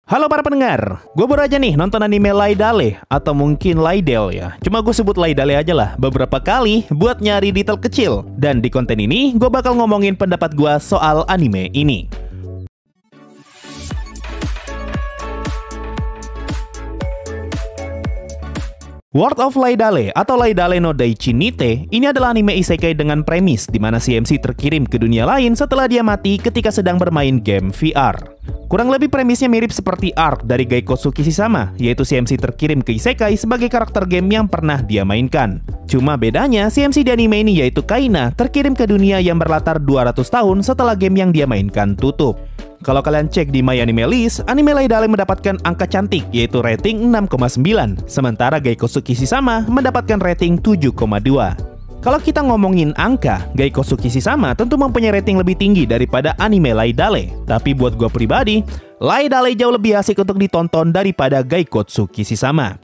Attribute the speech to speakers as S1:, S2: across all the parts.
S1: Halo para pendengar, gue baru aja nih nonton anime Laidale atau mungkin Laidel ya. Cuma gue sebut Laidale aja lah beberapa kali buat nyari detail kecil. Dan di konten ini gue bakal ngomongin pendapat gue soal anime ini. World of Laidale atau Laidale no Daichi Nite ini adalah anime isekai dengan premis di mana si MC terkirim ke dunia lain setelah dia mati ketika sedang bermain game VR. Kurang lebih premisnya mirip seperti arc dari Gaikotsu Kishisama, yaitu si MC terkirim ke isekai sebagai karakter game yang pernah dia mainkan. Cuma bedanya si MC di anime ini yaitu Kaina terkirim ke dunia yang berlatar 200 tahun setelah game yang dia mainkan tutup. Kalau kalian cek di MyAnimeList, anime Laidale mendapatkan angka cantik yaitu rating 6,9, sementara Gaikotsu Kishisama mendapatkan rating 7,2. Kalau kita ngomongin angka, Gaikotsu Kishisama tentu mempunyai rating lebih tinggi daripada anime Laidale. Tapi buat gue pribadi, Laidale jauh lebih asik untuk ditonton daripada Gaikotsu Kishisama.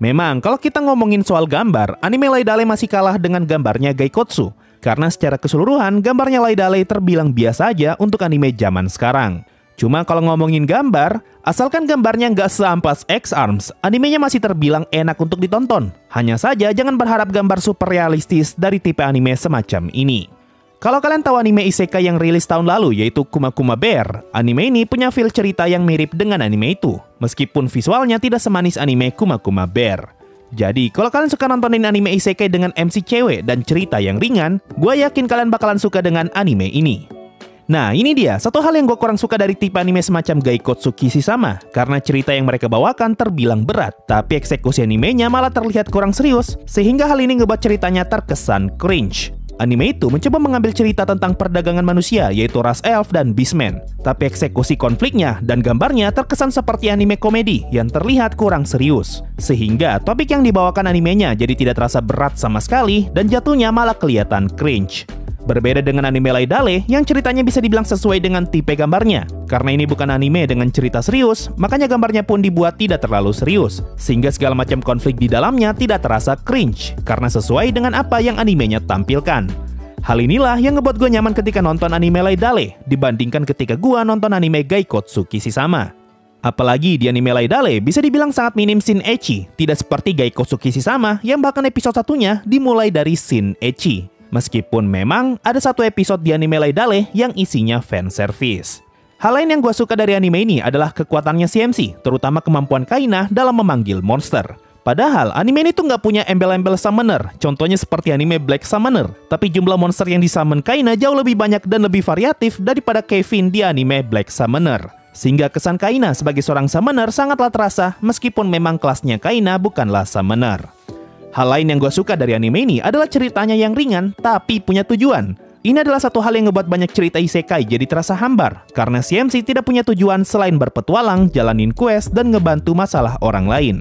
S1: Memang kalau kita ngomongin soal gambar, anime Laidale masih kalah dengan gambarnya Gaikotsu. Karena secara keseluruhan, gambarnya Laidale terbilang biasa aja untuk anime zaman sekarang. Cuma kalau ngomongin gambar, asalkan gambarnya nggak seampas X-Arms, animenya masih terbilang enak untuk ditonton. Hanya saja jangan berharap gambar super realistis dari tipe anime semacam ini. Kalau kalian tahu anime isekai yang rilis tahun lalu yaitu Kuma Kuma Bear, anime ini punya feel cerita yang mirip dengan anime itu, meskipun visualnya tidak semanis anime Kuma Kuma Bear. Jadi, kalau kalian suka nontonin anime isekai dengan MC cewek dan cerita yang ringan, gue yakin kalian bakalan suka dengan anime ini. Nah, ini dia satu hal yang gue kurang suka dari tipe anime semacam Gaikotsu Kishisama, karena cerita yang mereka bawakan terbilang berat, tapi eksekusi animenya malah terlihat kurang serius, sehingga hal ini ngebuat ceritanya terkesan cringe. Anime itu mencoba mengambil cerita tentang perdagangan manusia, yaitu ras elf dan beastman. Tapi eksekusi konfliknya dan gambarnya terkesan seperti anime komedi yang terlihat kurang serius. Sehingga topik yang dibawakan animenya jadi tidak terasa berat sama sekali dan jatuhnya malah kelihatan cringe. Berbeda dengan anime Laidale yang ceritanya bisa dibilang sesuai dengan tipe gambarnya. Karena ini bukan anime dengan cerita serius, makanya gambarnya pun dibuat tidak terlalu serius. Sehingga segala macam konflik di dalamnya tidak terasa cringe, karena sesuai dengan apa yang animenya tampilkan. Hal inilah yang ngebuat gue nyaman ketika nonton anime Laidale, dibandingkan ketika gue nonton anime Gaikotsu Kishisama. Apalagi di anime Laidale bisa dibilang sangat minim scene ecchi, tidak seperti Gaikotsu Kishisama yang bahkan episode satunya dimulai dari scene ecchi. Meskipun memang ada satu episode di anime Laidale yang isinya fanservice. Hal lain yang gue suka dari anime ini adalah kekuatannya si MC, terutama kemampuan Kaina dalam memanggil monster. Padahal anime ini tuh nggak punya embel-embel summoner, contohnya seperti anime Black Summoner. Tapi jumlah monster yang disummon Kaina jauh lebih banyak dan lebih variatif daripada Kevin di anime Black Summoner. Sehingga kesan Kaina sebagai seorang summoner sangatlah terasa meskipun memang kelasnya Kaina bukanlah summoner. Hal lain yang gue suka dari anime ini adalah ceritanya yang ringan tapi punya tujuan. Ini adalah satu hal yang ngebuat banyak cerita isekai jadi terasa hambar, karena si MC tidak punya tujuan selain berpetualang, jalanin quest, dan ngebantu masalah orang lain.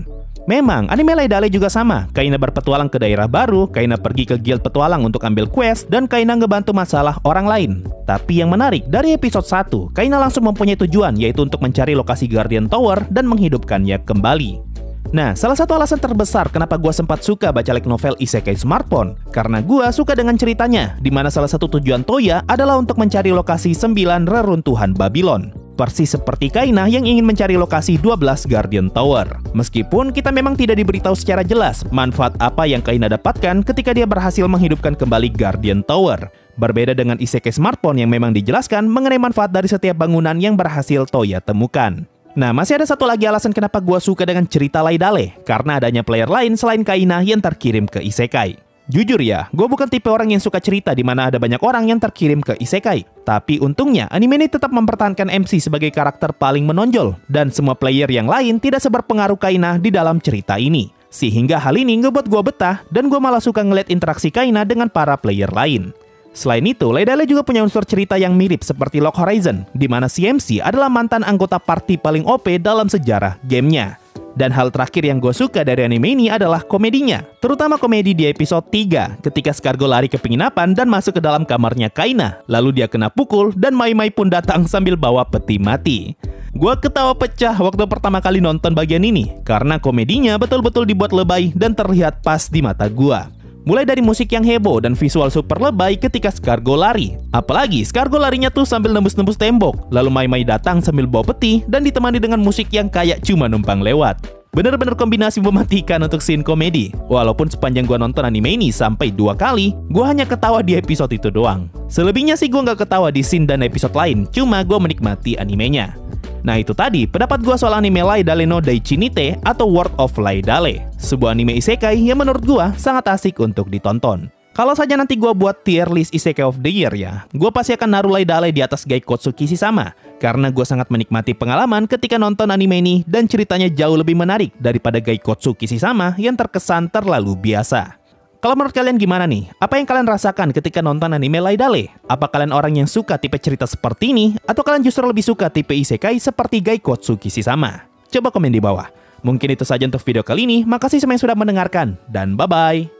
S1: Memang, anime Laidale juga sama. Kaina berpetualang ke daerah baru, Kaina pergi ke guild petualang untuk ambil quest, dan Kaina ngebantu masalah orang lain. Tapi yang menarik, dari episode 1, Kaina langsung mempunyai tujuan, yaitu untuk mencari lokasi Guardian Tower dan menghidupkannya kembali. Nah, salah satu alasan terbesar kenapa gue sempat suka baca light novel Isekai Smartphone, karena gue suka dengan ceritanya, di mana salah satu tujuan Toya adalah untuk mencari lokasi 9 reruntuhan Babylon. Persis seperti Kaina yang ingin mencari lokasi 12 Guardian Tower. Meskipun kita memang tidak diberitahu secara jelas manfaat apa yang Kaina dapatkan ketika dia berhasil menghidupkan kembali Guardian Tower. Berbeda dengan Isekai Smartphone yang memang dijelaskan mengenai manfaat dari setiap bangunan yang berhasil Toya temukan. Nah, masih ada satu lagi alasan kenapa gue suka dengan cerita Laidale, karena adanya player lain selain Kaina yang terkirim ke isekai. Jujur ya, gue bukan tipe orang yang suka cerita di mana ada banyak orang yang terkirim ke isekai. Tapi untungnya, anime ini tetap mempertahankan MC sebagai karakter paling menonjol, dan semua player yang lain tidak seberpengaruh Kaina di dalam cerita ini. Sehingga hal ini ngebuat gue betah, dan gue malah suka ngeliat interaksi Kaina dengan para player lain. Selain itu, Laidale juga punya unsur cerita yang mirip seperti Log Horizon, di mana si MC adalah mantan anggota party paling OP dalam sejarah gamenya. Dan hal terakhir yang gue suka dari anime ini adalah komedinya, terutama komedi di episode 3, ketika Scargo lari ke penginapan dan masuk ke dalam kamarnya Kaina, lalu dia kena pukul dan Mai Mai pun datang sambil bawa peti mati. Gue ketawa pecah waktu pertama kali nonton bagian ini, karena komedinya betul-betul dibuat lebay dan terlihat pas di mata gue. Mulai dari musik yang heboh dan visual super lebay ketika Scargo lari. Apalagi Scargo larinya tuh sambil nembus-nembus tembok, lalu Mai Mai datang sambil bawa peti dan ditemani dengan musik yang kayak cuma numpang lewat. Bener-bener kombinasi mematikan untuk scene komedi. Walaupun sepanjang gua nonton anime ini sampai 2 kali, gua hanya ketawa di episode itu doang. Selebihnya sih gua nggak ketawa di scene dan episode lain, cuma gua menikmati animenya. Nah itu tadi pendapat gua soal anime Lai Dale no Daichi Nite atau World of Lai Dale, sebuah anime isekai yang menurut gua sangat asik untuk ditonton. Kalau saja nanti gua buat tier list Isekai of the Year ya, gua pasti akan naruh Lai Dale di atas Gaikotsu Kishisama, karena gua sangat menikmati pengalaman ketika nonton anime ini dan ceritanya jauh lebih menarik daripada Gaikotsu Kishisama yang terkesan terlalu biasa. Kalau menurut kalian gimana nih? Apa yang kalian rasakan ketika nonton anime Lai Dale? Apa kalian orang yang suka tipe cerita seperti ini? Atau kalian justru lebih suka tipe isekai seperti Gaikotsu Kishisama? Coba komen di bawah. Mungkin itu saja untuk video kali ini. Makasih semua yang sudah mendengarkan. Dan bye-bye.